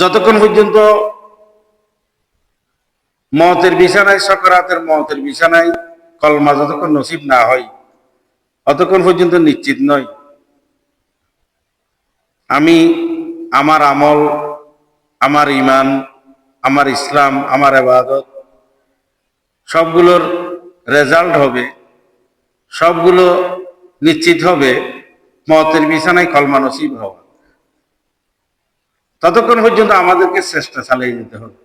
যতক্ষণ পর্যন্ত মওতের বিছানায়, সকরাতের মওতের বিছানায় কলমা যতক্ষণ নসিব না হয় অতক্ষণ পর্যন্ত নিশ্চিত নয় আমি আমার আমল, আমার ঈমান, আমার ইসলাম, আমার ইবাদত সবগুলোর রেজাল্ট হবে, সবগুলো নিশ্চিত হবে মওতের বিছানায় কলমা নসিব হওয়া। ততক্ষণ পর্যন্ত আমাদেরকে চেষ্টা চালিয়ে যেতে হবে।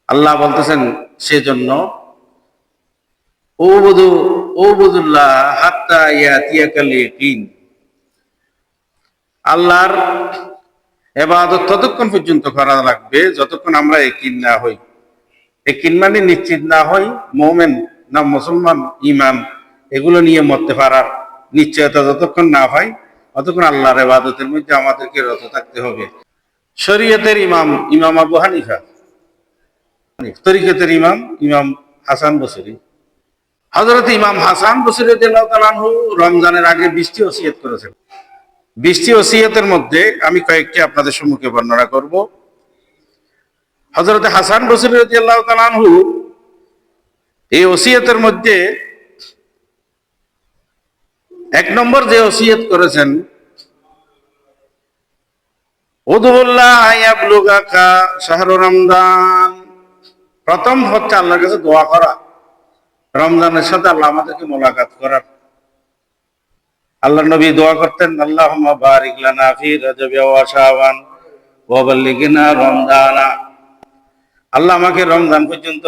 আল্লাহ বলতেছেন সেজন্য ওবুদুল্লাহ হাত্তা ইয়াতিয়াকাল ইয়াকিন, আল্লাহর ইবাদত ততক্ষণ পর্যন্ত করা লাগবে যতক্ষণ আমরা ইয়াকিন না হই। ইয়াকিন মানে নিশ্চিত না হই মুমিন না মুসলমান, ঈমান এগুলো নিয়ে মরতে পারার নিশ্চয়তা যতক্ষণ না পাই ততক্ষণ আল্লাহর ইবাদতের মধ্যে আমাদেরকে রত থাকতে হবে। শরীয়তের ইমাম ইমাম আবু হানিফা, তরিকতের ইমাম ইমাম হাসান বসরি, হযরত ইমাম হাসান বসরি রাদিয়াল্লাহু তাআলা আনহু রমজানের আগে 20টি ওসিয়ত করেছেন। 20টি ওসিয়তের মধ্যে আমি কয়েকটি আপনাদের সম্মুখে বর্ণনা করব। হযরত হাসান বসরি রাদিয়াল্লাহু তাআলা আনহু এই ওসিয়তের মধ্যে 1 নম্বর যে ওসিয়ত করেছেন, উদুল্লাহ আয়াবলুগাকা শাহরু রমজান, প্রথম হচ্ছে আল্লাহর কাছে দোয়া করা, রমজানের সাথে আল্লাহ আমাদেরকে মোলাকাত করার। আল্লাহর নবী দোয়া করতেন, আল্লাহুম্মা বারিক লানা ফি রাজব ওয়া শাবান ওয়া বাল্লিগনা রমজানা, আল্লাহ আমাকে রমজান পর্যন্ত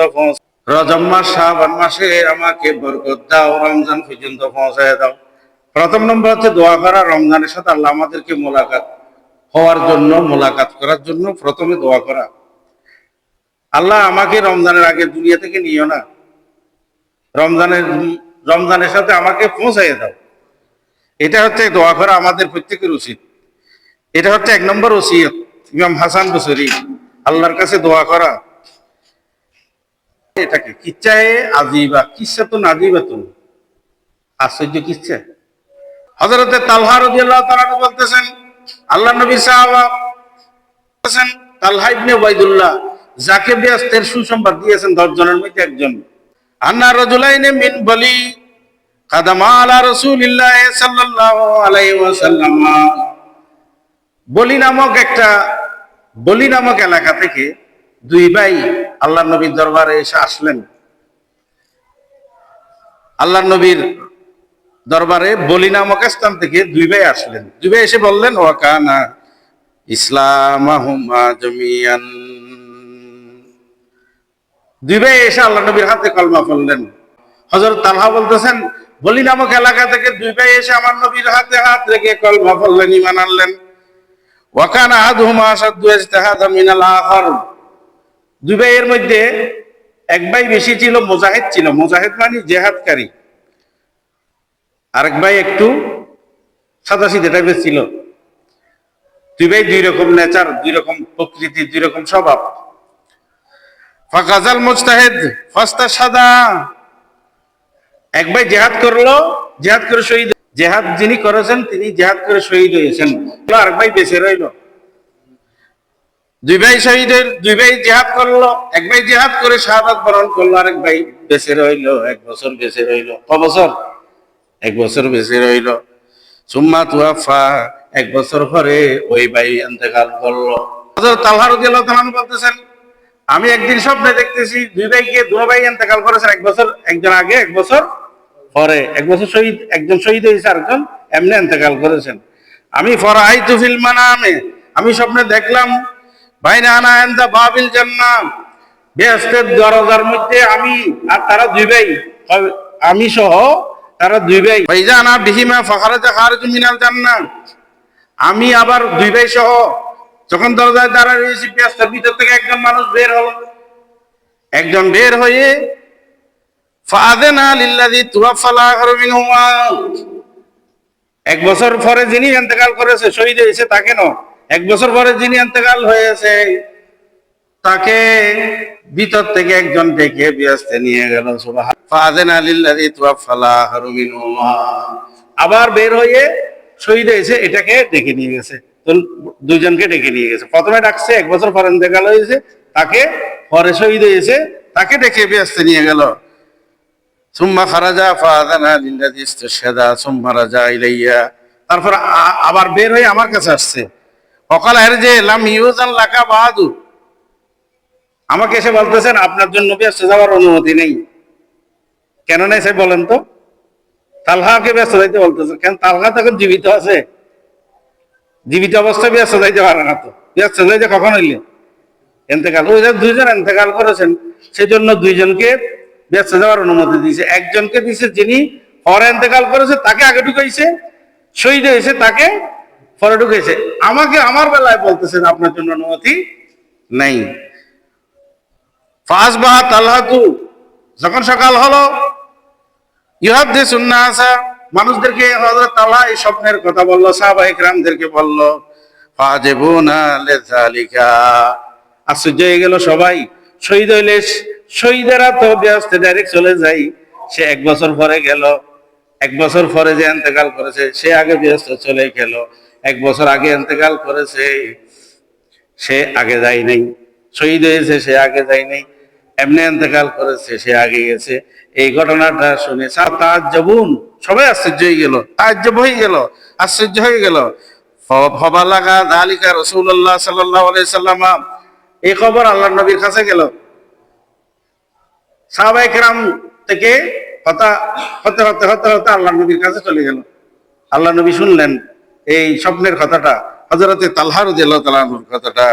রজব মাস শাবান মাসে আমাকে বরকত দাও, রমজান পর্যন্ত পৌঁছায় দাও। প্রথম নম্বর হচ্ছে দোয়া করা, রমজানের সাথে আল্লাহ আমাদেরকে মোলাকাত হওয়ার জন্য, মোলাকাত করার জন্য প্রথমে দোয়া করা। আল্লাহ আমাকে রমজানের আগে দুনিয়া থেকে নিও না, রমজানের সাথে আমাকে পৌঁছাইয়ে দাও। এটা হচ্ছে দোয়া করা আমাদের প্রত্যেকের উচিত। এটা হচ্ছে 1 নম্বর ওসিয়ত ইমাম হাসান বসরি, আল্লাহর কাছে দোয়া করা। এটাকে কিচ্ছায়ে আজিবা, কিচ্ছা তো নাজিবাতুন, আশ্চর্য কিচ্ছা। হযরত তালহা রাদিয়াল্লাহু তাআলা বলতেছেন, আল্লাহর নবী সাহাবা বলতেছেন, তালহা ইবনে উবাইদুল্লাহ যাকে বেহেশতের সুসংবাদ দিয়েছেন 10 জনের মধ্যে একজন, আন্না রাজুলাইনি মিন বলি কাদামা আলা রাসূলিল্লাহ সাল্লাল্লাহু আলাইহি ওয়াসাল্লাম, বলি নামক এলাকা থেকে 2 ভাই আল্লাহর নবীর দরবারে এসে আসলেন। আল্লাহর নবীর দরবারে বলি নামক স্থান থেকে 2 ভাই আসলেন। 2 ভাই এসে বললেন, ওয়া কানা ইসলামাহুমা জামিয়ান, 2 ভাই এসে আল্লাহর নবীর হাতে কলমা পড়লেন। হযরত তালহা বলতেছেন, বলি নামক এলাকা থেকে 2 ভাই এসে আমার নবীর হাতে হাত রেখে কলমা পড়লেন, ঈমান আনলেন। ওয়া কানা আহাদুহুমা আশাদ্দু ইজতিহাদান মিনাল আখার, 2 ভাইয়ের মধ্যে এক ভাই বেশি ছিল মুজাহিদ ছিল, মুজাহিদ মানে জিহাদকারী, আরেক ভাই একটু সাদাসিধে টাইপের ছিল। 2 ভাই 2 রকম নেচার, 2 রকম প্রকৃতি, 2 রকম স্বভাব। ফাকাজাল মুজতাহিদ ফাস্তাশহাদা, এক ভাই জিহাদ করলো, জিহাদ করে শহীদ, জিহাদ যিনি করেছেন তিনি জিহাদ করে শহীদ হয়েছেন, আরেক ভাই বেঁচে রইল। 2 ভাই শহীদের, 2 ভাই জিহাদ করলো, এক ভাই জিহাদ করে শাহাদাত বরণ করলো, আরেক ভাই বেঁচে রইল, 1 বছর বেঁচে রইল। কয় বছর? 1 বছর বেঁচে রইল। সুম্মা তুওয়াফা, 1 বছর পরে ওই ভাই ইন্তেকাল করলো। হযরত তালহা রাদিয়াল্লাহু তাআলা বলতেছেন, আমি একদিন স্বপ্নে দেখতেছি 2 ভাই ইন্তেকাল করেছেন, 1 বছর একজন আগে, 1 বছর পরে। 1 বছর শহীদ, একজন শহীদ হয়েছে, আরেকজন এমনি ইন্তেকাল করেছেন। আমি ফারাআইতু ফিল মানামে, আমি স্বপ্নে দেখলাম, বাইনা আনা ইনদা বাবিল জান্নাহ, বেহেশতের দরজার মধ্যে আমি আর তারা 2 ভাই, আমি সহ তারা 2 ভাই। ফাইজা আনা বিহিমা ফাখারাজা খারিজু মিনাল জান্নাহ, আমি আবার 2 ভাই সহ যখন দরজায় দাঁড়ায় রয়েছি, বেহেশতের ভিতর থেকে একজন মানুষ বের হলো। একজন বের হয়ে ফাআযানা লিল্লাযী তুওয়াফাল আখিরু মিনহুমা, 1 বছর পরে যিনি ইন্তেকাল করেছে, শহীদ হয়েছে তাকে নয়, 1 বছর পরে যিনি ইন্তেকাল হয়েছে তাকে ভিতর থেকে একজন ডেকে বেহেশতে নিয়ে গেল। সুবহান, ফাআযানা লিল্লাযী তুওয়াফাল আখিরু মিনহুমা, আবার বের হয়ে শহীদ হয়েছে এটাকে ডেকে নিয়ে গেছে। তো দুইজনকে ডেকে নিয়ে গেছে। প্রথমে ডাকছে, 1 বছর পরে ইন্তেকাল হয়েছে, তাকে পরে শহীদ হয়েছে, তাকে ডেকে বেহেশতে নিয়ে গেল। সুম্মা খারাজা ফাআযানা লিল্লাযী ইসতাশহাদা সুম্মা রাজা ইলাইয়া, তারপর আবার বের হয়ে আমার কাছে আসছে। ওয়াকাল আরজি লাম ইউযান লাকা বাদু, আমাকে এসে বলতেছেন আপনার জন্য বেহেশতে যাওয়ার অনুমতি নেই। কেন নাই সে বলেন তো? তালহাকে বেহেশতে যাইতে বলতেছেন কেন? তালহা তখন জীবিত আছে, জীবিত অবস্থায় বেহেশতে যাইতে পারে না। তো বেহেশতে যাইতে কখন হইলে? ইন্তেকাল। ওই যে দুইজন ইন্তেকাল করেছেন, সেজন্য দুইজনকে বেহেশতে যাওয়ার অনুমতি দিয়েছে। একজনকে দিয়েছে যিনি পরে ইন্তেকাল করেছে, তাকে আগে ঢুকাইছে, শহীদ হয়েছে তাকে পরে ঢুকাইছে। আমাকে আমার বেলায় বলতেছেন আপনার জন্য অনুমতি নাই। ফাসবাহা তালহাতু, যখন সকাল হলো, ইউহাদ্দিসুন নাসা, মানুষদেরকে হযরত তালহা এই স্বপ্নের কথা বলল, সাহাবায়ে কিরামদেরকে বলল। ফাজিবুনা লিযালিকা, আশ্চর্য হয়ে গেল সবাই। শহীদ হইলে শহীদেরা তো বেহেশতে ডাইরেক্ট চলে যায়, সে 1 বছর পরে গেল। 1 বছর পরে যে ইন্তেকাল করেছে সে আগে বেহেশতে চলে গেল, 1 বছর আগে ইন্তেকাল করেছে সে আগে যায় নাই, শহীদ হয়েছে সে আগে যায় নাই, এমনি ইন্তেকাল করেছে সে আগে গেছে। এই ঘটনাটা শুনে তাআজ্জাবুন, সবাই আশ্চর্য হয়ে গেল, তাআজ্জব হয়ে গেল, আশ্চর্য হয়ে গেল। ফাবালাগা যালিকা রাসূলুল্লাহ সাল্লাল্লাহু আলাইহি সাল্লাম, এই খবর আল্লাহর নবীর কাছে গেল। সাহাবায়ে কেরাম থেকে হতে হতে হতে হতে আল্লাহর নবীর কাছে চলে গেল। আল্লাহ নবী শুনলেন এই স্বপ্নের কথাটা, হযরতে তালহা রাদিয়াল্লাহু তাআলা আনহুর কথাটা।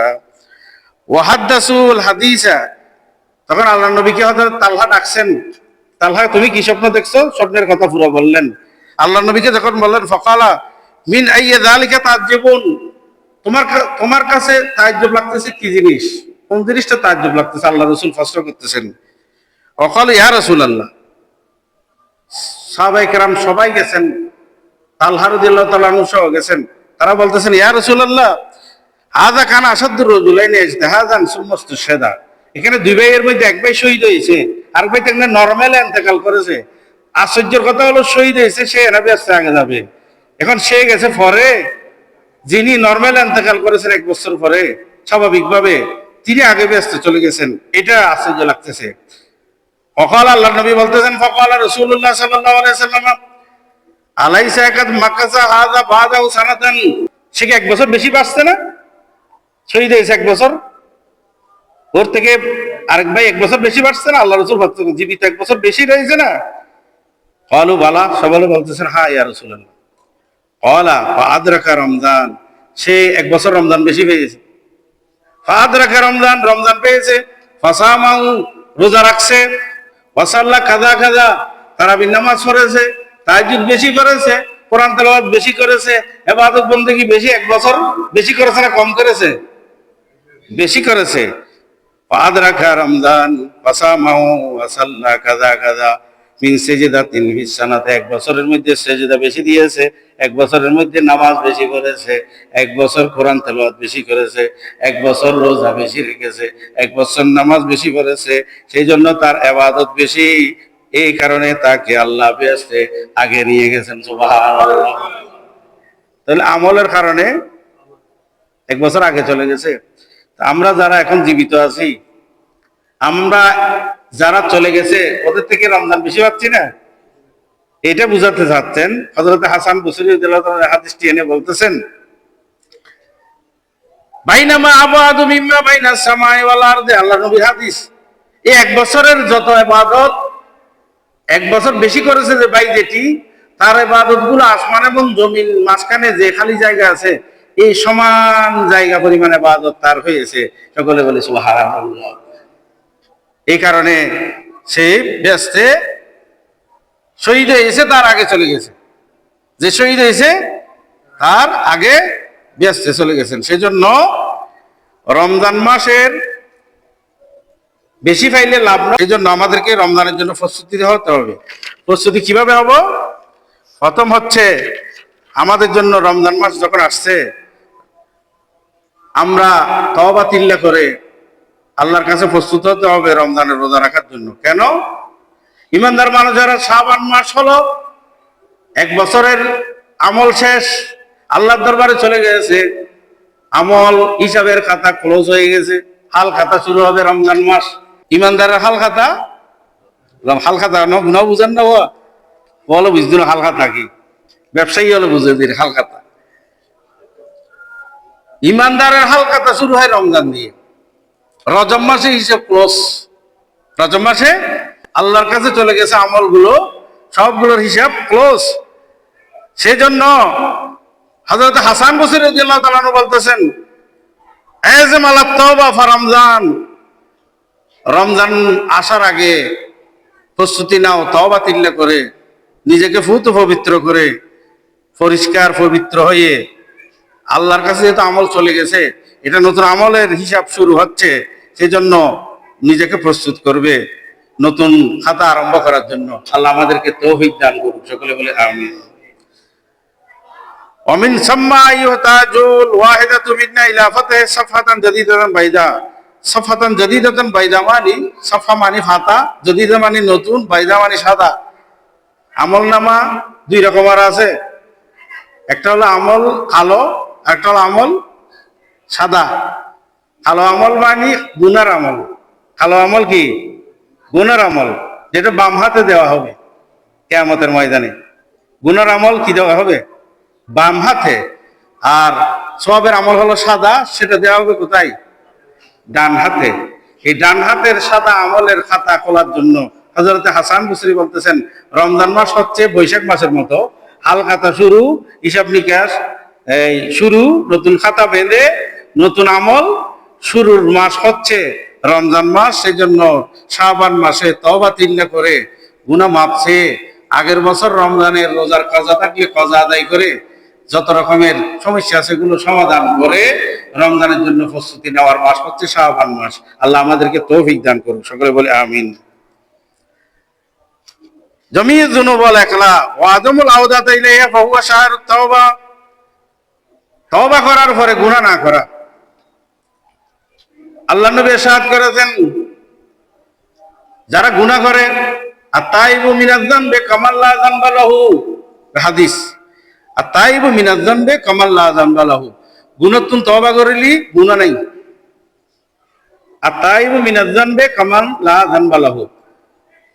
ওয়াহাদ্দাসুল হাদিসা, তখন আল্লাহ নবীকে হযরত তালহা ডাকছেন, তালহা তুমি কি স্বপ্ন দেখছো? স্বপ্নের কথা পুরো বললেন। আল্লাহ নবীকে যখন বললেন, ফাকালা মিন আইয়্যা যালিকা তাআজ্জুবুন, তোমার কাছে তাআজ্জুব লাগতেছে কি জিনিস? কোন জিনিসটা তাআজ্জুব লাগতেছে? আল্লাহ রাসূল প্রশ্ন করতেছেন। ওয়াকাল ইয়া রাসূলুল্লাহ, সাহাবায়ে কেরাম সবাই গেছেন, তালহা রাদিয়াল্লাহু তাআলা আনহু সহ গেছেন। তারা বলতেছেন, ইয়া রাসূলুল্লাহ হাযা কানা আসাদ্দুর রাজুলাইনি ইজতিহাদান সুম্মাস্তুশহাদা, এখানে দুই ভাইয়ের মধ্যে এক ভাই শহীদ হয়েছে, আর ভাই তো নরমাল ইন্তেকাল করেছে। আশ্চর্যের কথা হলো শহীদ হয়েছে সে নবী আসতে আগে যাবে, এখন সে গেছে পরে। যিনি নরমাল ইন্তেকাল করেছেন 1 বছর পরে স্বাভাবিকভাবে, তিনি আগে ব্যস্ত চলে গেছেন, এটা আশ্চর্য লাগতেছে। ফকাল আল্লাহ নবী বলতেছেন, ফকাল রাসূলুল্লাহ সাল্লাল্লাহু আলাইহি ওয়াসাল্লাম আলাইসা কাদ মাকাসা হাযা বাদাউ সানাতান, সে কি 1 বছর বেশি বাঁচছে না? শহীদ হয়েছে 1 বছর, ওর থেকে আরেক ভাই 1 বছর বেশি বাঁচছে না? আল্লাহ রাসূল বলতেছেন জীবিত 1 বছর বেশি রয়েছে না? ক্বালু বালা, সবাই বলতেছেন হ্যাঁ ইয়া রাসূলুল্লাহ। ক্বালা ফাআদরাকা রমজান, সে 1 বছর রমজান বেশি পেয়েছে। ফাআদরাকা রমজান, রমজান পেয়েছে। ফাসামাউ, রোজা রাখছে। ওয়াসাল্লা কাযা কাযা, তারাবির নামাজ পড়েছে, তাহাজ্জুদ বেশি করেছে, কোরআন তেলাওয়াত বেশি করেছে, ইবাদত বন্দেগী বেশি। 1 বছর বেশি করেছে না কম করেছে? বেশি করেছে। ফাআদরাকা রমজান ফাসামাউ ওয়াসাল্লা কাযা কাযা মিন সিজদাতিন ফিস সানাতে, 1 বছরের মধ্যে সিজদা বেশি দিয়েছে, 1 বছরের মধ্যে নামাজ বেশি করেছে, 1 বছর কোরআন তেলাওয়াত বেশি করেছে, 1 বছর রোজা বেশি রেখেছে, 1 বছর নামাজ বেশি করেছে, সেই জন্য তার ইবাদত বেশি। এই কারণে তাকে আল্লাহ বেহেশতে আগে নিয়ে গেছেন। সুবহানাল্লাহ। তাহলে আমলের কারণে 1 বছর আগে চলে গেছে। আমরা যারা এখন জীবিত আছি, আমরা যারা চলে গেছে ওদের থেকে রমজান বেশি পাচ্ছি না, এটা বুঝাতে চাচ্ছেন। হযরত হাসান বসরি রাদিয়াল্লাহু তাআলা হাদিসটি এনে বলতেছেন, বাইনামা আবাদু মিম্মা বাইনাস সামাই ওয়াল আরদি, আল্লাহ নবীর হাদিস। এই 1 বছরের যত ইবাদত 1 বছর বেশি করেছে যে ভাই, যেটি তার ইবাদত গুলো আসমান এবং জমিন মাঝখানে যে খালি জায়গা আছে, এই সমান জায়গা পরিমাণ ইবাদত তার হয়েছে। সকলে বলে সুবহানাল্লাহ। এই কারণে সে ব্যস্তে শহীদ হয়েছে, তার আগে চলে গেছে। যে শহীদ হয়েছে তার আগে ব্যস্তে চলে গেছেন। সেজন্য রমজান মাসের বেশি পাইলে লাভ নয়। এই জন্য আমাদেরকে রমজানের জন্য প্রস্তুতি হতে হবে। প্রস্তুতি কিভাবে হবো? প্রথম হচ্ছে, আমাদের জন্য রমজান মাস যখন আসছে, আমরা তওবা তিল্লা করে আল্লাহর কাছে প্রস্তুত হতে হবে রমজানের রোজা রাখার জন্য। কেন? ইমানদার মানুষ যারা, শাবান মাস হলো 1 বছরের আমল শেষ, আল্লাহর দরবারে চলে গেছে, আমল হিসাবের খাতা ক্লোজ হয়ে গেছে, হাল খাতা শুরু হবে রমজান মাস। ইমানদারের হাল খাতা ন বুঝেন না বলো বুঝদিন হাল খাতা কি, ব্যবসায়ী হলে বুঝে দিন হাল খাতা। ইমানদারের হাল খাতা শুরু হয় রমজান দিয়ে, রজব মাসে হিসাব ক্লোজ। রজব মাসে আল্লাহর কাছে চলে গেছে আমলগুলো, সবগুলোর হিসাব ক্লোজ। সেজন্য হযরত হাসান বসরি রাদিয়াল্লাহু তাআলা আনহু বলতেছেন, আযম আলা তাওবা ফা রমজান, রমজান আসার আগে প্রস্তুতি নাও তওবা তিল্লা করে, নিজেকে ফুত পবিত্র করে, পরিষ্কার পবিত্র হয়ে আল্লাহর কাছে যেহেতু আমল চলে গেছে, এটা নতুন আমলের হিসাব শুরু হচ্ছে, সেজন্য নিজেকে প্রস্তুত করবে নতুন খাতা আরম্ভ করার জন্য। আল্লাহ আমাদেরকে তৌফিক দান করুক, সকলে বলে আমিন। ومن ثم يحتاج الواحدة منا إلى فتح صفحة جديدة بيضاء। صفحة جديدة بيضاء মানে صفحة মানে খাতা, জদিদা মানে নতুন, বাইদা মানে সাদা। আমল নামা দুই রকমের আছে, একটা হলো আমল কালো, একটা হলো আমল সাদা। কালো আমল মানে গুনার আমল। কালো আমল কি? গুনার আমল, যেটা বাম হাতে দেওয়া হবে কিয়ামতের ময়দানে। গুনার আমল কি দেওয়া হবে? বাম হাতে। আর সওয়াবের আমল হলো সাদা, সেটা দেওয়া হবে কোথায়? ডান হাতে। এই ডান হাতের সাদা আমলের খাতা খোলার জন্য হযরত হাসান বসরি বলতেছেন, রমজান মাস হচ্ছে বৈশাখ মাসের মতো, হাল খাতা শুরু, হিসাব নিকাশ এই শুরু, নতুন খাতা বেঁধে নতুন আমল শুরুর মাস হচ্ছে রমজান মাস। সেই জন্য শাবান মাসে তওবা তিল্লা করে গুনাহ মাফ চেয়ে, আগের বছর রমজানের রোজার কাজা থাকলে কাজা আদায় করে, যত রকমের সমস্যা আছে এগুলো সমাধান করে রমজানের জন্য প্রস্তুতি নেওয়ার মাস হচ্ছে শাবান মাস। আল্লাহ আমাদেরকে তৌফিক দান করুন, সকলে বলে আমিন। জমিয়ে যুনুব ওয়াল ইখলা ওয়া আদমুল আওদাতা ইলাইহা ফাহুয়া শাহরুত তাওবা। তওবা করার পরে গুনাহ না করা। আল্লাহ নবী ইরশাদ করেছেন, যারা গুনাহ করে, আত-তাইবু মিনাজ যামবি কামান লা যামবা লাহু, হাদিস। আত-তাইবু মিনাজ যামবি কামান লা যামবা লাহু, গুনাহতুন তওবা করিলি গুনাহ নাই। আত-তাইবু মিনাজ যামবি কামান লা যামবা লাহু,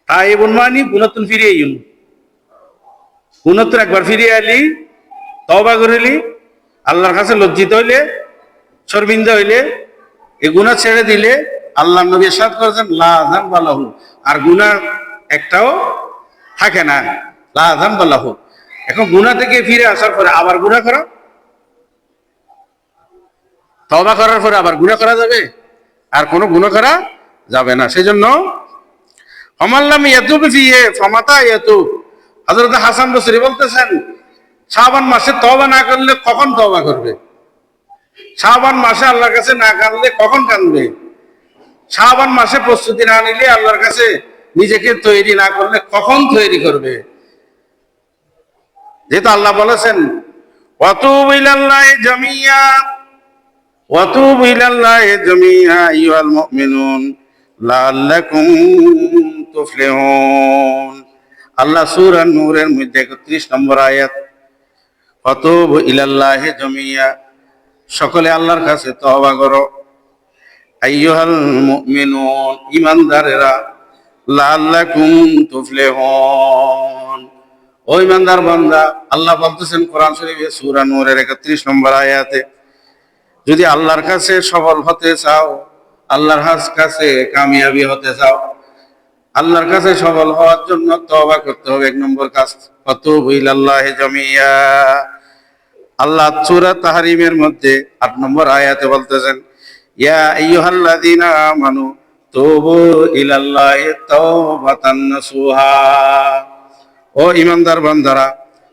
তাইবুন মানে গুনাহতুন ফিরে আইন। গুনাহতুন একবার ফিরে আইলি, তওবা করিলি, আল্লাহর কাছে লজ্জিত হইলে, শর্মিন্দা হইলে, এই গুনাহ ছেড়ে দিলে, আল্লাহ নবী ইরশাদ করেছেন লা যামবা লাহু, আর গুনাহ একটাও থাকে না। লা যামবা লাহু। এখন গুনাহ থেকে ফিরে আসার পরে আবার গুনাহ করা, তওবা করার পরে আবার গুনাহ করা যাবে? আর কোনো গুনাহ করা যাবে না। সেজন্য ফামাল্লাম ইয়াতুব ফিহি ফামাতা ইয়াতুব। হযরত হাসান বসরি বলতেছেন, শাবান মাসে তওবা না করলে কখন তওবা করবে? শাবান মাসে আল্লাহর কাছে না কাঁদলে কখন কাঁদবে? শাবান মাসে প্রস্তুতি না নিলে, আল্লাহর কাছে নিজেকে তৈরি না করলে কখন তৈরি করবে? যেহেতু আল্লাহ বলেছেন ওয়াতুবু ইলাল্লাহি জামিয়া, ওয়াতুবু ইলাল্লাহি জামিয়া আইয়ুহাল মুমিনুন লাআল্লাকুম তুফলিহুন। আল্লাহ সূরা নূরের মধ্যে 31 নম্বর আয়াত, ওয়াতুবু ইলাল্লাহি জামিয়া, সকলে আল্লাহর কাছে তওবা করো, আইয়ুহাল মুমিনুন, ঈমানদারেরা, লাআল্লাকুম তুফলিহুন, ও ঈমানদার বান্দা। আল্লাহ বলতেছেন কোরআন শরীফে সূরা নূরের 31 নম্বর আয়াতে, যদি আল্লাহর কাছে সফল হতে চাও, আল্লাহর কাছে কামিয়াবি হতে চাও, আল্লাহর কাছে সফল হওয়ার জন্য তওবা করতে হবে। 1 নম্বর কাজ, ওয়াতুবু ইলাল্লাহি জামিয়া। আল্লাহ সূরা তাহরিমের মধ্যে 8 নম্বর আয়াতে বলতেছেন, ইয়া আইয়ুহাল্লাযীনা আমানু তুবু ইলাল্লাহি তাওবাতান নাসুহা, ও ঈমানদার বান্দারা,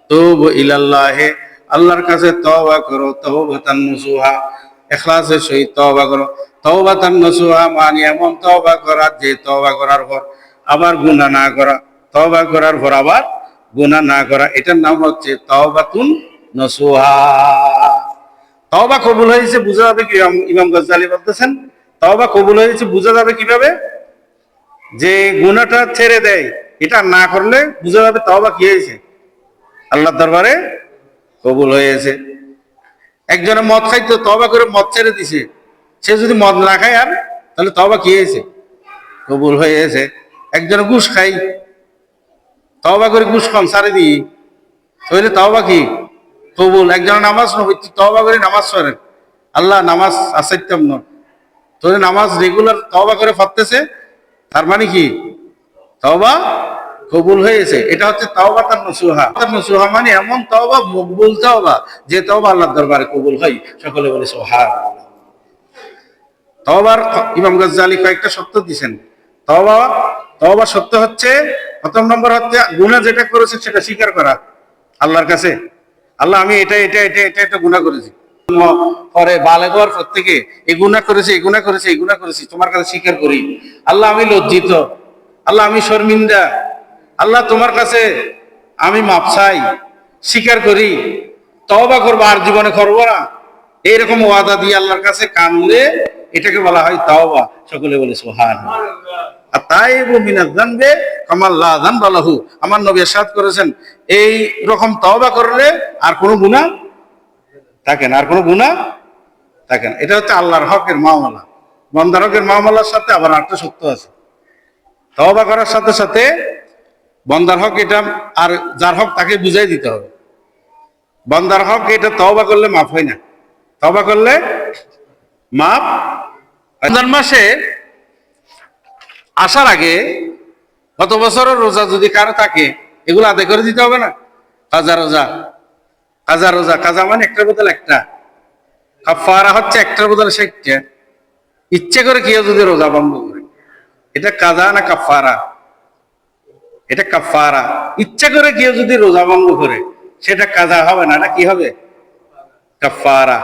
তুবু ইলাল্লাহি, আল্লাহর কাছে তওবা করো, তাওবাতান নাসুহা, ইখলাসের সহিত তওবা করো। তাওবাতান নাসুহা মানে এমন তওবা করা যে তওবা করার পর আবার গুনাহ না করা, তওবা করার পর আবার গুনাহ না করা, এটার নাম হচ্ছে তাওবাতুন নাসুহা। তওবা কবুল হয়েছে বোঝা যাবে কি? ইমাম গাজ্জালী বলতেছেন, তওবা কবুল হয়েছে বোঝা যাবে কিভাবে? যে গুনাহটা ছেড়ে দেয়, এটা না করলে বোঝা যাবে তওবা কি হয়েছে, আল্লাহর দরবারে কবুল হয়েছে। একজনে মদ খাইতো, তওবা করে মদ ছেড়ে দিছে। সে যদি মদ না খায় আর, তাহলে তওবা কি হয়েছে? কবুল হয়ে গেছে। একজনে ঘুষ খাই, তওবা করে ঘুষ কম ছাড়ে দিই, তাহলে তওবা কি? কবুল। একজনে নামাজ নড়ি, তওবা করে নামাজ পড়েন, আল্লাহ নামাজ আসাইতাম না, তাহলে নামাজ রেগুলার তওবা করে পড়তেছে, তার মানে কি? তওবা কবুল হয়েছে। এটা হচ্ছে তাওবাতান নসুহা। নসুহা মানে এমন তওবা, মকবুল তওবা, যে তওবা আল্লাহর দরবারে কবুল হয়। সকলে বলে সুবহানাল্লাহ। তওবার ইমাম গাজ্জালি কয়েকটা শর্ত দিয়েছেন। তওবা তওবা সত্য হচ্ছে, প্রথম নম্বর হচ্ছে গুনাহ যেটা করেছে সেটা স্বীকার করা আল্লাহর কাছে। আল্লাহ আমি এটা এটা এটা এটা এটা গুনাহ করেছি, পরে বালেগ হওয়ার পর থেকে এই গুনাহ করেছি, এই গুনাহ করেছি, এই গুনাহ করেছি, তোমার কাছে স্বীকার করি। আল্লাহ আমি লজ্জিত, আল্লাহ আমি শর্মিন্দা, আল্লাহ তোমার কাছে আমি মাপ চাই, স্বীকার করি, তওবা করবো, আর জীবনে করবো না, এইরকম ওয়াদা দিয়ে আল্লাহর কাছে কানলে এটাকে বলা হয় তাওবা। সকলে বলে সুবহানাল্লাহ। আর তাইবু মিনাজ যানবে কামা লা যানবা লাহু। আমার নবী ইরশাদ করেছেন, এই রকম তওবা করলে আর কোনো গুনাহ থাকে না, আর কোনো গুনাহ থাকে না। এটা হচ্ছে আল্লাহর হকের মামলা। বান্দার হকের মামলার সাথে আবার আরেকটা সত্য আছে। তওবা করার সাথে সাথে বান্দার হক এটা, আর যার হক তাকে বুঝাই দিতে হবে। বান্দার হক এটা তওবা করলে মাফ হয় না, তওবা করলে মাফ। রমজান মাসে আসার আগে গত বছরের রোজা যদি কারো থাকে, এগুলো আদায় করে দিতে হবে না? কাজা রোজা, কাজা রোজা, কাজা মানে একটার বদল একটা, কাফারা হচ্ছে একটার বদল 60টা। ইচ্ছে করে কেউ যদি রোজা ভঙ্গ করে, এটা কাজা না কাফারা? এটা কাফারা। ইচ্ছে করে কেউ যদি রোজা ভঙ্গ করে, সেটা কাজা হবে না, এটা কি হবে? কাফারা।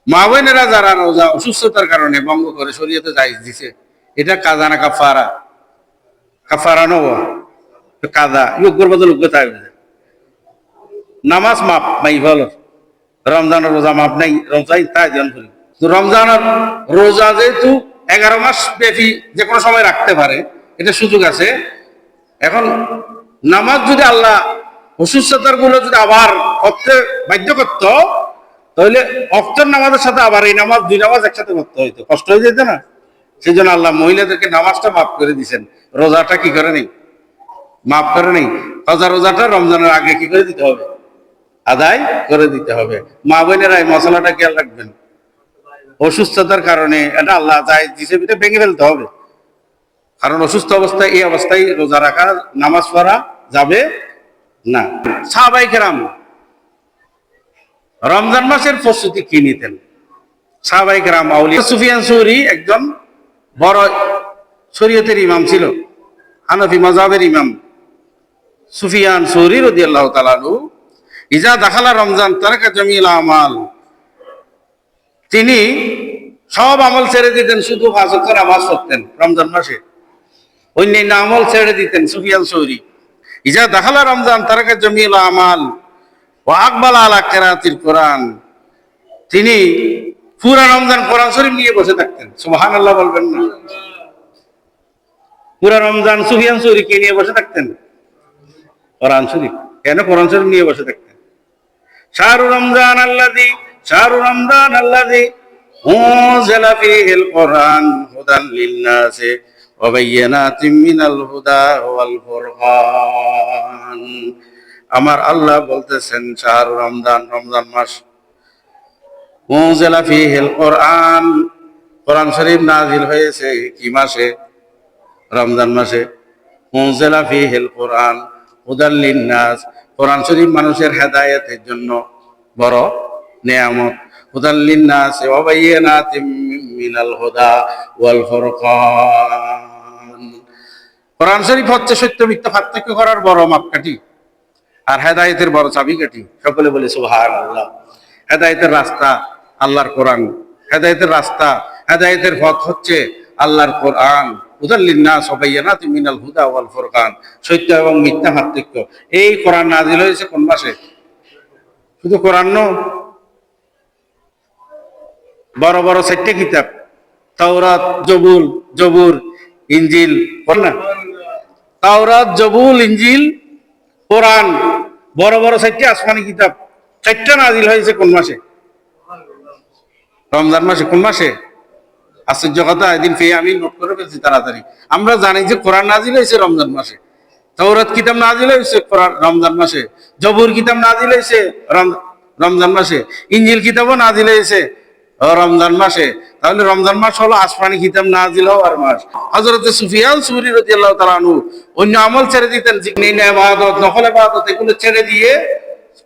মা বোনেরা যারা রোজা অসুস্থতার কারণে ভঙ্গ করে শরীয়তে জায়েজ দিছে, এটা কাজা না কাফারা? কাফারা নব কাজা, যোগ্যর বদল যোগ্যতা হবে। নামাজ মাপ নাই ভালো, রমজানের রোজা মাপ নাই, রমজান তাই জন করি। রমজানের রোজা যেহেতু 11 মাস ব্যাপী যে কোনো সময় রাখতে পারে, এটা সুযোগ আছে। এখন নামাজ যদি আল্লাহ অসুস্থতার গুলো যদি আবার করতে বাধ্য করত, তাহলে অক্তর নামাজের সাথে আবার এই নামাজ, দুই নামাজ একসাথে করতে হইতো, কষ্ট হয়ে যেত না? সেই জন্য আল্লাহ মহিলাদেরকে নামাজটা মাফ করে দিচ্ছেন, রোজাটা কি করে নেই? মাফ করে নেই। রোজাটা রমজানের আগে কি করে দিতে হবে? আদায় করে দিতে হবে। মা বোনেরা এই মশলাটা খেয়াল রাখবেন, অসুস্থতার কারণে এটা আল্লাহ জায়েজ দিয়েছে, এটা ভেঙে ফেলতে হবে। কারণ অসুস্থ অবস্থায়, এই অবস্থায় রোজা রাখা, নামাজ পড়া যাবে না। সাহাবায়ে কেরাম রমজান মাসের প্রস্তুতি কি নিতেন? সাহাবায়ে কেরাম, আউলিয়া। সুফিয়ান সৌরি একজন বড় শরীয়তের ইমাম ছিল, হানাফি মাযহাবের ইমাম সুফিয়ান সৌরি রাদিয়াল্লাহু তাআলা আনহু। ইজা দাখালা রমজান তারাকা জামিল আমাল, তিনি সব আমল ছেড়ে দিতেন, শুধু 5 ওয়াক্ত নামাজ পড়তেন রমজান মাসে, অন্যান্য আমল ছেড়ে দিতেন সুফিয়ান সৌরি। ইজা দাখালা রমজান তারাকা জামিল আমাল ওয়া আকবালা আলা কিরাআতিল কোরআন, তিনি পুরা রমজান কোরআন শরীফ নিয়ে বসে থাকতেন। সুবহানাল্লাহ বলবেন না? পুরা রমজান সুফিয়ান সৌরি কে নিয়ে বসে থাকতেন? কোরআন শরীফ। কেন কোরআন শরীফ নিয়ে বসে থাকতেন? শাহরু রমজান আল্লাযী, শাহরু রমজান আল্লাযী উনজিলা ফীহিল কোরআন হুদাল লিন-নাসি ওয়া বায়্যিনাতিম মিনাল হুদা ওয়াল ফুরকান। আমার আল্লাহ বলতেছেন, শাহরু রমজান, রমজান মাস, উনজিলা ফীহিল কোরআন, কোরআন শরীফ নাজিল হয়েছে কি মাসে? রমজান মাসে। উনজিলা ফীহিল কোরআন হুদাল লিন-নাস, কোরআন শরীফ মানুষের হেদায়েতের জন্য বড় নেয়ামত। হুদাল লিন-নাস ওয়া বায়্যিনাতিম মিনাল হুদা ওয়াল ফুরকান। কোরআন শরীফ হচ্ছে সত্য মিথ্যা পার্থক্য করার বড় মাপকাঠি, আর হেদায়েতের বড় চাবিকাঠি। সকলে বলে সুবহানাল্লাহ। হেদায়েতের রাস্তা আল্লাহর কোরআন, হেদায়েতের রাস্তা, হেদায়েতের পথ হচ্ছে আল্লাহর কোরআন। হুদাল লিন-নাস ওয়া বায়্যিনাতিম মিনাল হুদা ওয়াল ফুরকান, সত্য এবং মিথ্যা পার্থক্য। এই কোরআন নাজিল হয়েছে কোন মাসে? শুধু কোরআন নয়, বড় বড় 4টে কিতাব, তাওরাত, জবুর, ইনজিল, বল না? তাওরাত, জবুর, ইনজিল, কোরআন, বড় বড় 4টে আসমানি কিতাব, 4টা নাজিল হয়েছে কোন মাসে? রমজান মাসে। কোন মাসে? আশ্চর্য কথা, এদিন পেয়ে আমি নোট করে ফেলছি তাড়াতাড়ি। আমরা জানি যে কোরআন নাজিল হয়েছে রমজান মাসে, তাওরাত কিতাব নাজিল হয়েছে রমজান মাসে, জবুর কিতাব নাজিল হয়েছে রমজান মাসে, ইঞ্জিল কিতাবও নাজিল হয়েছে রমজান মাসে। তাহলে রমজান মাস হলো আসমানি কিতাব নাজিল হওয়ার মাস। হযরত সুফিয়ান সুরি রাদিয়াল্লাহু তাআলা আনহু অন্য আমল ছেড়ে দিতেন, জিকির ইবাদত, নফল ইবাদত, এগুলো ছেড়ে দিয়ে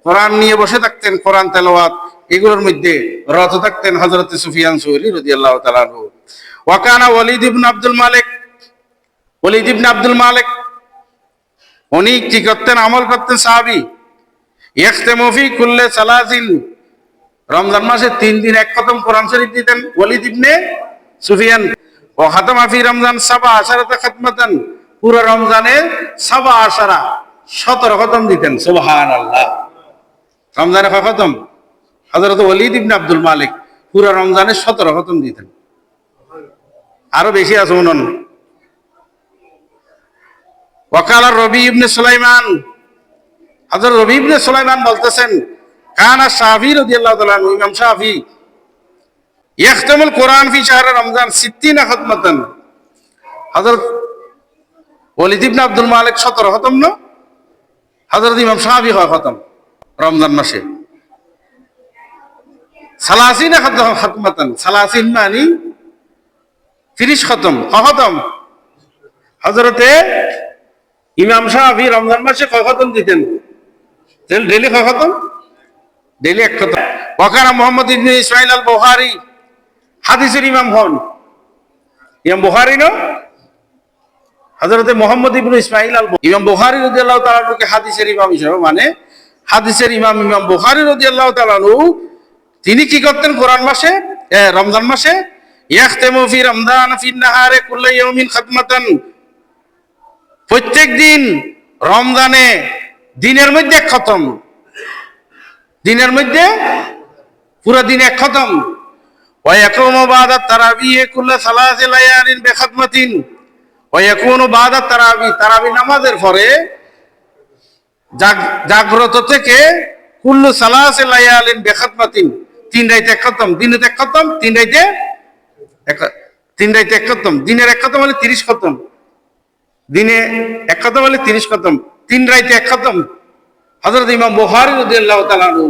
কোরআন নিয়ে বসে থাকতেন, কোরআন তেলাওয়াত এগুলোর মধ্যে রত থাকতেন হযরত সুফিয়ান সুরি রাদিয়াল্লাহু তাআলা আনহু। ওয়া কানা ওয়ালিদ ইবনে আব্দুল মালিক, ওয়ালিদ ইবনে আব্দুল মালিক উনি কি করতেন? আমল করতেন সাহাবী। ইয়াখতামু ফি কুল্লি সালাসিন, রমজান মাসে 3 দিন এক খতম কোরআন শরীফ দিতেন ওয়ালিদ ইবনে সুফিয়ান। ও খাতামা ফি রমজান 17 খাতমাতান, পুরো রমজানে 17 খতম দিতেন। সুবহানাল্লাহ। রমজানে কয় খতম? হযরত ওয়ালিদ ইবনে আব্দুল মালিক পুরো রমজানে 17 খতম দিতেন। আরো বেশি আছে শুনুন। ওয়াকাল রবি ইবনে সুলাইমান, হযরত রবি ইবনে সুলাইমান বলতেছেন, কানা শাফি রাদিয়াল্লাহু তাআলা আনহু, ইমাম শাফি ইয়াখতামুল কোরআন ফি শাহর রমজান 60 খতমাতান। হযরত ওয়ালিদ ইবনে আব্দুল মালিক 17 খতম না, হযরত ইমাম শাফি হয় খতম রমজান মাসে 30 খতমাতান। 30 মানে 30 খতম। খতম হযরতে ইমাম শাফি রমজান মাসে কয় খতম দিতেন? ডেইলি কয় খতম? ডেইলি 1 খতম। ওয়াকানা মুহাম্মদ ইবনে ইসমাঈল আল বুখারী, হাদিসের ইমাম হন ইমাম বুখারী না, হযরতে মুহাম্মদ ইবনে ইসমাঈল আল ইমাম বুখারী রাদিয়াল্লাহু তাআলা আনহুকে হাদিসের ইমাম হিসেবে মানে হাদিসের ইমাম ইমাম বুখারী রাদিয়াল্লাহু তাআলা আনহু তিনি কি করতেন কোরআন মাসে, রমজান মাসে? ইয়াখতামু ফি রমজান ফি নাহারে কুল্লি ইয়াউমিন খাতমাতান, প্রত্যেক দিন রমজানে দিনের মধ্যে 1 খতম, দিনের মধ্যে পুরো দিন 1 খতম। ওয়া ইয়াকুমু বাদা তারাবিহ কুল্লি 3 লায়ালিন বিখাতমাতিন, ওয়া ইয়াকুনু বাদা তারাবি, তারাবি নামাজের পরে জাগ্রত থেকে কুল্লু 3 লায়ালিন বিখাতমাতিন, 3 রাতে 1 খতম, দিনে 1 খতম, 3 রাতে 1 খতম, দিনের 1 খতম হলে 30 খতম, দিনে 1 খতম হলে 30 খতম, 3 রাতে 1 খতম। হযরত ইমাম বুখারী রাদিয়াল্লাহু তাআলা আনহু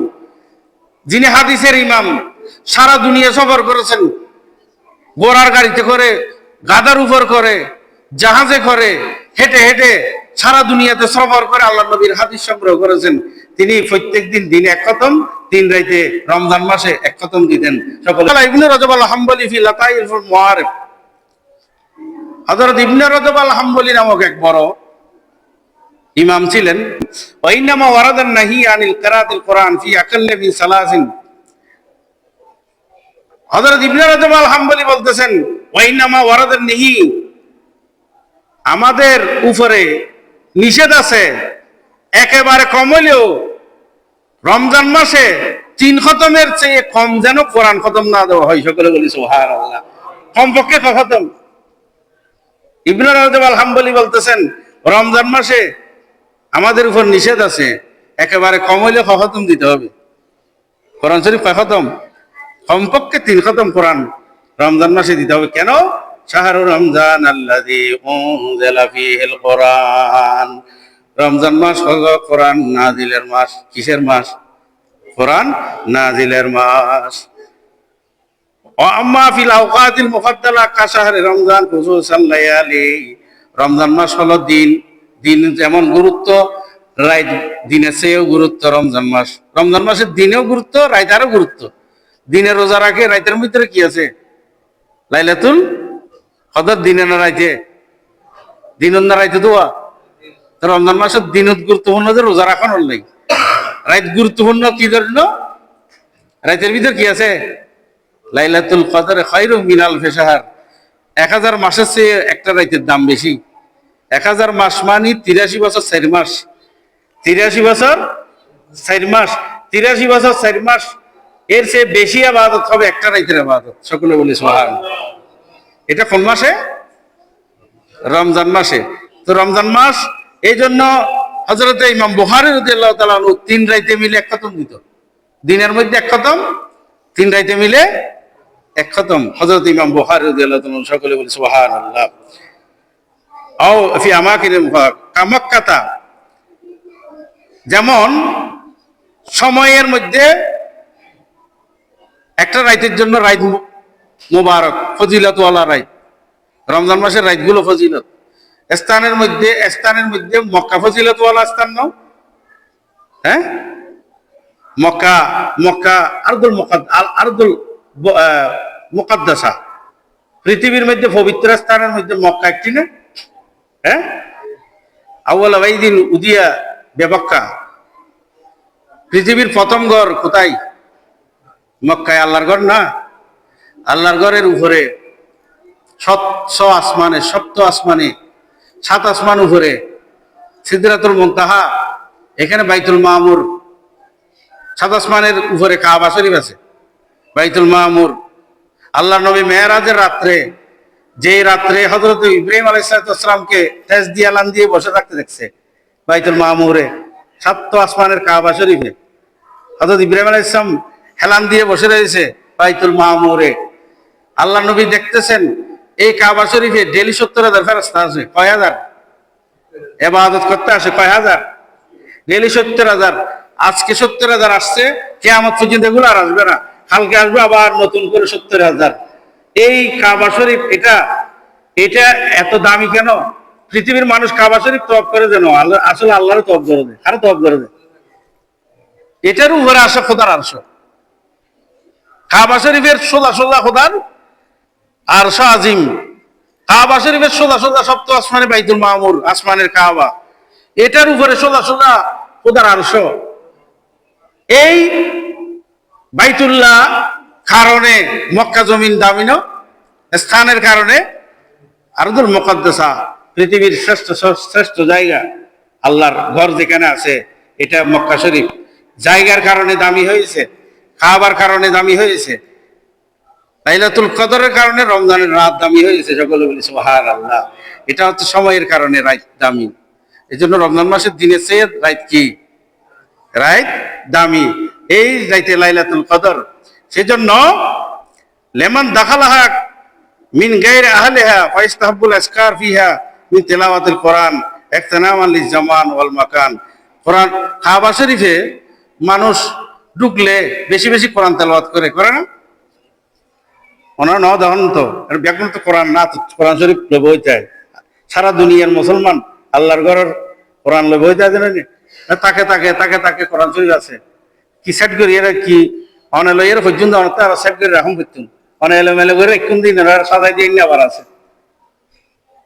যিনি হাদিসের ইমাম, সারা দুনিয়া সফর করেছেন, ঘোড়ার গাড়িতে করে, গাধার উপর করে, জাহাজে করে, হেঁটে হেঁটে সারা দুনিয়াতে সফর করে আল্লাহ নবীর হাদিস সংগ্রহ করেছেন। তিনি প্রত্যেক দিন দিনে 1 খতম, 3 রাতে রমজান মাসে 1 খতম দিতেন। সকল ইবনে রজব আল হাম্বলি ফি লাতাইফুল মুআরিফ, হযরত ইবনে রজব আল হাম্বলি নামক এক বড় ইমাম ছিলেন। ওয়াইনামা ওয়ারাদান নাহি আনিল কিরাআতিল কুরআন ফি আকাল্লি মিন সালাসিন, হযরত ইবনে রজব আল হাম্বলি বলতেছেন, ওয়াইনামা ওয়ারাদান নাহি, আমাদের উপরে নিষেধ আছে একেবারে কম হলেও রমজান মাসে 3 খতমের চেয়ে কম যেন কোরআন খতম না দেওয়া হয়। সকলে বলি সুবহানাল্লাহ। কমপক্ষে কয় খতম? ইবনে রজব আল হাম্বলি বলতেছেন রমজান মাসে আমাদের উপর নিষেধ আছে একেবারে কম হইলে কয় খতম দিতে হবে? কোরআন শরীফ কয় খতম? কমপক্ষে 3 খতম কোরআন রমজান মাসে দিতে হবে। কেন? শাহরু রমজান আল্লাযী উনজিলা ফীহিল কোরআন, রমজান মাস হলো কোরআন নাজিলের মাস। কিসের মাস? কোরআন নাজিলের মাস। আম্মা ফিল আওকাতিল মুফাদ্দালা কা শাহরি রমজান খুসুসান লায়ালি, রমজান মাস হলো দিন, দিন যেমন গুরুত্ব রাত দিনের চেয়েও গুরুত্ব রমজান মাস। রমজান মাসের দিনেও গুরুত্ব, রাতেরও গুরুত্ব। দিনে রোজা রাখে, রাতের ভিতরে কি আছে? লাইলাতুল কদর। দিনে না রাইতে? দিন না রাইতে দোয়া। রমজান মাসের দিন গুরুত্বপূর্ণ যে রোজা রাখানোর নাই, রাত গুরুত্বপূর্ণ কি জন্য? রাতের ভিতর কি আছে? লাইলাতুল কদর খায়রুম মিন আলফি শাহর, 1000 মাসের চেয়ে একটা রাতের দাম বেশি। 1000 মাস মানে 83 বছর 4 মাস, 83 বছর 4 মাস, 83 বছর 4 মাস এর চেয়ে বেশি ইবাদত হবে একটা রাতের ইবাদত। সকলে বলি সুবহানাল্লাহ। এটা কোন মাসে? রমজান মাসে। তো রমজান মাস এই জন্য হযরত ইমাম বুখারী রাদিয়াল্লাহু তাআলা আনহু 3 রাতে মিলে 1 খতম দিত। দিনের মধ্যে 1 খতম, 3 রাতে মিলে এক খতম। হযরত ইমাম বুখারী রাদিয়াল্লাহু তাআলা সকলে বলে সুবহানাল্লাহ। আও ফি আমাকিন কামাক্কাতা, যেমন সময়ের মধ্যে একটা রাইতের জন্য রাইত মুবারক ফজিলতওয়ালা রাইত, রমজান মাসের রাইতগুলো ফজিলত। স্থানের মধ্যে মক্কা ফজিলতওয়ালা স্থান নাও, হ্যাঁ, মক্কা, মক্কা আরদুল মুকাদ্দাসা, পৃথিবীর মধ্যে পবিত্র স্থানের মধ্যে মক্কা একটি না, হ্যাঁ। আউয়াল বাইদিন উদিয়া বেমক্কা, পৃথিবীর প্রথম ঘর কোথায়? মক্কায়। আল্লাহর ঘর না? আল্লাহর ঘরের উপরে সপ্ত আসমানে 7 আসমান উপরে সিদরাতুল মুনতাহা, এখানে বাইতুল মামুর। 7 আসমানের উপরে কাবা শরীফ আছে, বাইতুল মামুর। আল্লাহ নবী মেরাজের রাত্রে, যে রাত্রে হযরত ইব্রাহিম আলাইহিস সালামকে তেজ দিয়ে লান দিয়ে বসে থাকতে দেখছে বাইতুল মামুরে, 7 আসমানের কাবা শরীফে হযরত ইব্রাহিম আলাইহিস সালাম হেলান দিয়ে বসে রয়েছে বাইতুল মামুরে। আল্লাহ নবী দেখতেছেন এই কাবা শরীফে ডেলি 70,000 ফেরেশতা আছে। কয় হাজার? ইবাদত করতে আসে কয় হাজার? ডেলি 70,000। আজকে 70,000 আসছে, কিয়ামত পর্যন্ত এগুলো আর আসবে না, কালকে আসবে আবার নতুন করে 70,000। এই কাবা শরীফ, এটা এত দামি কেন? পৃথিবীর মানুষ কাবা শরীফ তওয়াফ করে যেন আসলে আল্লাহর তওয়াফ করে দেয়, আরো তওয়াফ করে দেয়। এটার উপরে আসে খোদার আরশ। কাবা শরীফের সোজা সোজা খোদার আরশ আজিম, কাবা শরীফের সোজা সোজা 7 আসমানে বাইতুল মামুর, আসমানের কাবা, এটার উপরে সোজা সোজা খোদার আরশ। এই বাইতুল্লাহ কারণে মক্কা জমিন দামি না, স্থানের কারণে আরদুল মুকাদ্দাসা, পৃথিবীর শ্রেষ্ঠ জায়গা, আল্লাহর ঘর যেখানে আছে এটা মক্কা শরীফ। জায়গার কারণে দামি হয়েছে, কাবার কারণে দামি হয়েছে, লাইলাতুল কদরের কারণে রমজানের রাত দামি হয়েছে। সকলে বলি সুবহানাল্লাহ। এটা হচ্ছে সময়ের কারণে রাত দামি। এই জন্য রমজান মাসের দিনের চেয়ে রাত কি? রাত দামি। এই রাতে লাইলাতুল কদর। সেজন্য লেমান দাখালাহা মিন গায়রি আহলিহা ফাইস্তাহাব্বুল আসকার ফিহা মিন তিলাওয়াতিল কোরআন ইখতিনামান লিজামান ওয়াল মাকান। কোরআন কাবা শরীফে মানুষ ঢুকলে বেশি বেশি কোরআন তেলাওয়াত করে না? ওনার ন দেখুন তো, ব্যাকরণ তো কোরআন না, কোরআন শরীফ লইব হইতে। সারা দুনিয়ার মুসলমান আল্লাহর ঘরের কোরআন লইব হইতে তাকে তাকে তাকে তাকে কোরআন শরীফ আছে কি সেট করি, এরা কি অনে লইয়ের পর্যন্ত আর সেট করে রাখুন করতুন, অনে এলোমেলো করে একটু দিন সাজাই দিয়ে আবার আছে।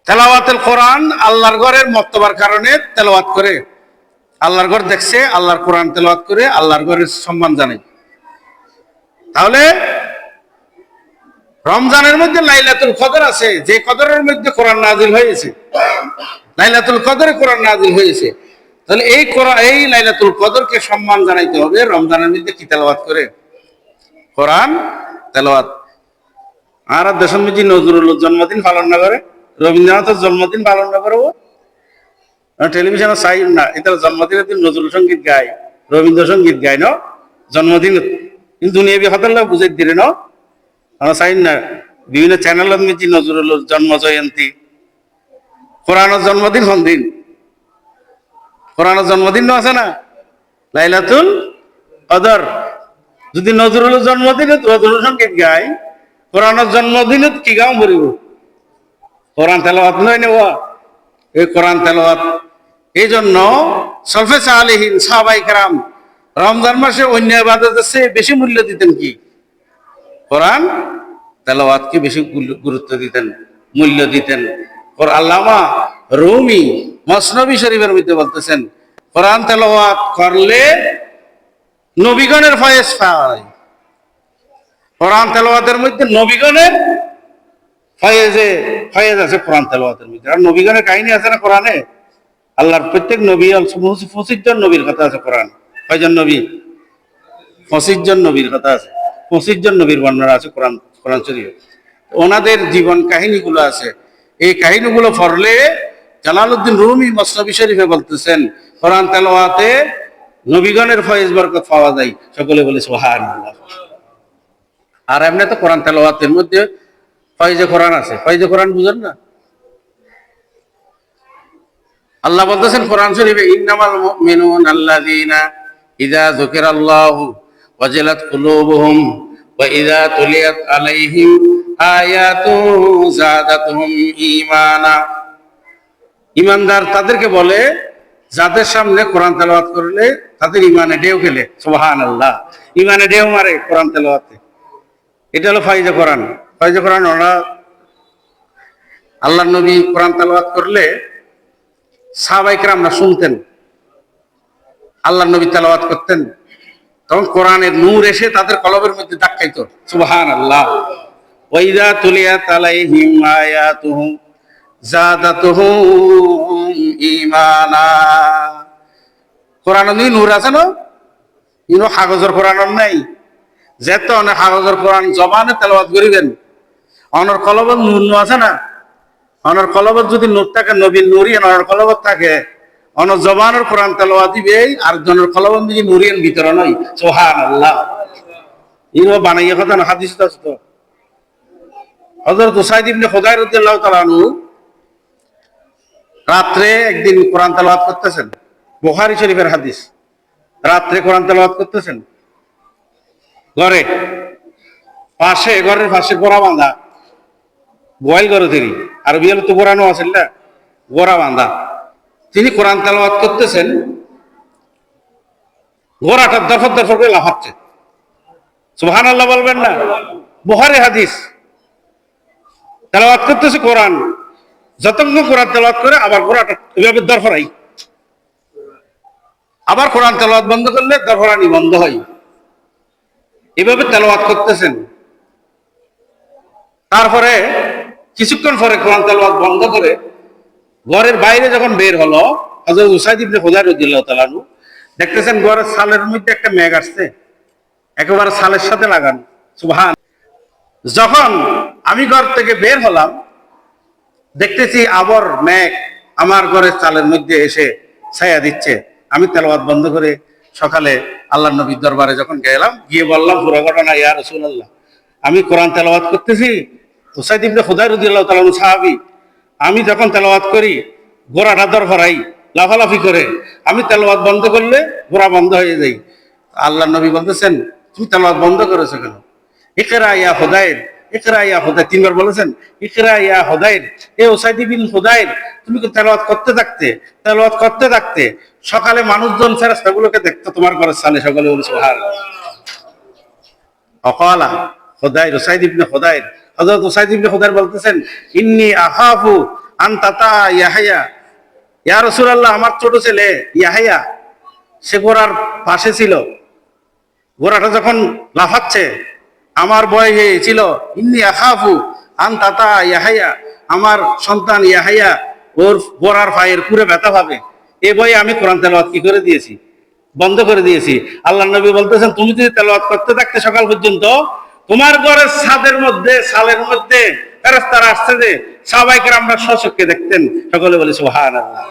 তেলাওয়াতুল কোরআন আল্লাহর ঘরের মর্তবার কারণে তেলাওয়াত করে, আল্লাহর ঘর দেখছে, আল্লাহর কোরআন তেলাওয়াত করে আল্লাহর ঘরের সম্মান জানে। তাহলে রমজানের মধ্যে লাইলাতুল কদর আছে, যে কদরের মধ্যে কোরআন নাজিল হয়েছে, লাইলাতুল কদরে কোরআন নাজিল হয়েছে। তাহলে এই লাইলাতুল কদরকে সম্মান জানাইতে হবে। রমজানের মধ্যে কি তেলাওয়াত করে? কোরআন তেলাওয়াত। আর দেশের মধ্যে নজরুলের জন্মদিন পালন না করে, রবীন্দ্রনাথের জন্মদিন পালন না করবো, টেলিভিশনে চাই না, এটা জন্মদিনের দিন নজরুল সঙ্গীত গায়, রবীন্দ্রসঙ্গীত গায় না জন্মদিন, কিন্তু দুনিয়া হতাল বুঝাই দিলে না, আমরা চাই না। বিভিন্ন চ্যানেলের মধ্যে নজরুলের জন্ম জয়ন্তী, কোরআনের জন্মদিন কোন দিন? কোরআনের জন্মদিন আছে না লাইলাতুল কদর। যদি নজরুলের জন্মদিনে নজরুল সঙ্গীত গায়, কোরআনের জন্মদিনে কি গাও মরিব? কোরআন তেলাওয়াত নয় নেওয়া, এই কোরআন তেলাওয়াত। এই জন্য সলফে সালেহিন সাহাবায়ে কেরাম রমজান মাসে অন্য ইবাদতের চেয়ে বেশি মূল্য দিতেন কি? কোরআন তেলাওয়াতকে বেশি গুরুত্ব দিতেন, মূল্য দিতেন। আল্লামা রুমি মসনবী শরীফের মধ্যে বলতেছেন, কোরআন তেলাওয়াত করলে নবীগণের ফয়েজ পায়। কোরআন তেলাওয়াতের মধ্যে নবীগণের ফয়েজ আছে কোরআন তেলাওয়াতের মধ্যে। আর নবীগণের কাহিনী আছে না কোরআনে? আল্লাহর প্রত্যেক নবী 25 জন নবীর কথা আছে কোরআন। কয়জন নবী? 25 জন নবীর কথা আছে, 25 জন নবীর বর্ণনা আছে কোরআন শরীফে। ওনাদের জীবন কাহিনীগুলো আছে। এই কাহিনীগুলো পড়লে জালালউদ্দিন রুমি মসনবী শরীফে বলতেছেন, কোরআন তেলাওয়াতে নবীগণের ফয়েজ বরকত পাওয়া যায়। সকলে বলে সুবহানাল্লাহ। আর এমনি তো কোরআন তেলাওয়াতের মধ্যে ফয়জে কোরআন আছে। ফয়জে কোরআন বুঝেন না? আল্লাহ বলতেছেন কোরআন শরীফে, ইন্নামাল মুমিনুনা আল্লাযীনা ইযা যুকিরাল্লাহু ওয়াজিলাত কুলুবুহুম ওয়া ইযা তুলিয়াত আলাইহিম আয়াতুহু যাদাতুহুম ঈমানা। ঈমানদার তাদেরকে বলে যাদের সামনে কোরআন তেলাওয়াত করলে তাদের ঈমানে ঢেউ খেলে। সুবহানাল্লাহ, ঈমানে ঢেউ মারে কোরআন তেলাওয়াতে। এটা হলো ফায়জা কোরআন। ফায়জা কোরআন ওরা আল্লাহর নবী কোরআন তেলাওয়াত করলে সাহাবায়ে কেরামরা শুনতেন, আল্লাহর নবী তেলাওয়াত করতেন, তখন কোরআনের নূর এসে তাদের কলবের মধ্যে ধাক্কাইতো। সুবহানাল্লাহ। ওয়া ইযা তুলিয়াত আলাইহিম আয়াতুহু যাদাতুহুম ঈমানা। কোরআনের নূর আছে না, ইনো কাগজের কোরআন নাই। যেত অনেক কাগজের কোরআন জবানে তেলাওয়াত করিবেন, অনর কলবের নূর আছে না, অনর কলবত যদি নূর থাকে, নবীর নূরিয়ান অনর কলবত থাকে, অনর জবানের কোরআন তেলাওয়াত দিবে, আর জনের কলবত দিকে নূরিয়ান ভিতরে নয়। সুবহানাল্লাহ। ইনো বানাইয়া কথা না, হাদিস আছে তো। হযরত উসাইদ ইবনে খুদাইর রাদিয়াল্লাহু তাআলা আনহু রাত্রে একদিন কোরআন তেলাওয়াত করতেছেন, বুখারী শরীফের হাদিস। রাত্রে কোরআন তেলাওয়াত করতেছেন, ঘরের পাশে গোড়া বাঁধা, গোয়াল ঘরে তৈরি, আর বিয়াল তো গোড়ানো আছে না, গোড়া বাঁধা। তিনি কোরআন তেলাওয়াত করতেছেন, গোড়াটা দফর দফর করে লাফাচ্ছে। সুবহানাল্লাহ বলবেন না? বুখারী হাদিস। তেলাওয়াত করতেছে কোরআন, যতক্ষণ কোরআন তেলাওয়াত করে আবার গোড়াটা এভাবে দরফরাই, আবার কোরআন তেলাওয়াত বন্ধ করলে দরফরানি বন্ধ হয়। এভাবে তেলাওয়াত করতেছেন। তারপরে কিছুক্ষণ পরে কোরআন তেলাওয়াত বন্ধ করে ঘরের বাইরে যখন বের হলো, হযরত উসাইদ ইবনে খুদাইর রাদিয়াল্লাহু তাআলা আনহু দেখতেছেন ঘরের ছালের মধ্যে একটা মেঘ আসছে, একেবারে ছালের সাথে লাগানো। সুবহান। যখন আমি ঘর থেকে বের হলাম, দেখতেছি আবর মেঘ আমার ঘরের চালের মধ্যে এসে ছায়া দিচ্ছে। আমি তেলাওয়াত বন্ধ করে সকালে আল্লাহর নবীর দরবারে যখন গেলাম, গিয়ে বললাম পুরো ঘটনা, ইয়া রাসূলুল্লাহ, আমি কোরআন তেলাওয়াত করতেছি, উসাইদ ইবনে খুদাইর রাদিয়াল্লাহু তাআলা আনহু সাহাবী, আমি যখন তেলাওয়াত করি গোড়াটা দরফরাই, লাফালাফি করে, আমি তেলাওয়াত বন্ধ করলে গোড়া বন্ধ হয়ে যায়। আল্লাহর নবী বলতেছেন, তুমি তেলাওয়াত বন্ধ করেছো কেন? ইকরা ইয়া খুদাইর, ইকরা ইয়া খুদাইর, তিনবার বলেছেন, ইকরা ইয়া খুদাইর। এ উসাইদ ইবনে খুদাইর, তুমি তো তেলাওয়াত করতে থাকতে সকালে মানুষজন ফেরেশতাগুলোকে দেখতো তোমার ঘরের সালে, সকালে বলে সুবহানাল্লাহ। অকালা খুদাইর, উসাইদ ইবনে খুদাইর, হযরত উসাইদ ইবনে খুদাইর বলতেছেন, ইন্নী আখাফু আন তাতা ইয়াহইয়া। ইয়া রাসূলুল্লাহ, আমার ছোট ছেলে ইয়াহইয়া সে ঘোড়ার পাশে ছিল, ঘোড়াটা যখন লাফাচ্ছে আমার ভয় হয়েছিল। ইন্নী আখাফু আন তাতা ইয়াহইয়া, আমার সন্তান ইয়াহইয়া ওর ঘোড়ার পায়ের পুরো ব্যথা পাবে, এ ভয়ে আমি কোরআন তেলাওয়াত কি করে দিয়েছি, বন্ধ করে দিয়েছি। আল্লাহর নবী বলতেছেন, তুমি যদি তেলাওয়াত করতে থাকতে সকাল পর্যন্ত, তোমার ঘরের ছাদের মধ্যে, সালের মধ্যে ফেরেশতারা আসছে যে সাহাবায়ে কেরামরা স্বচক্ষে দেখতেন। সকলে বলে সুবহানাল্লাহ।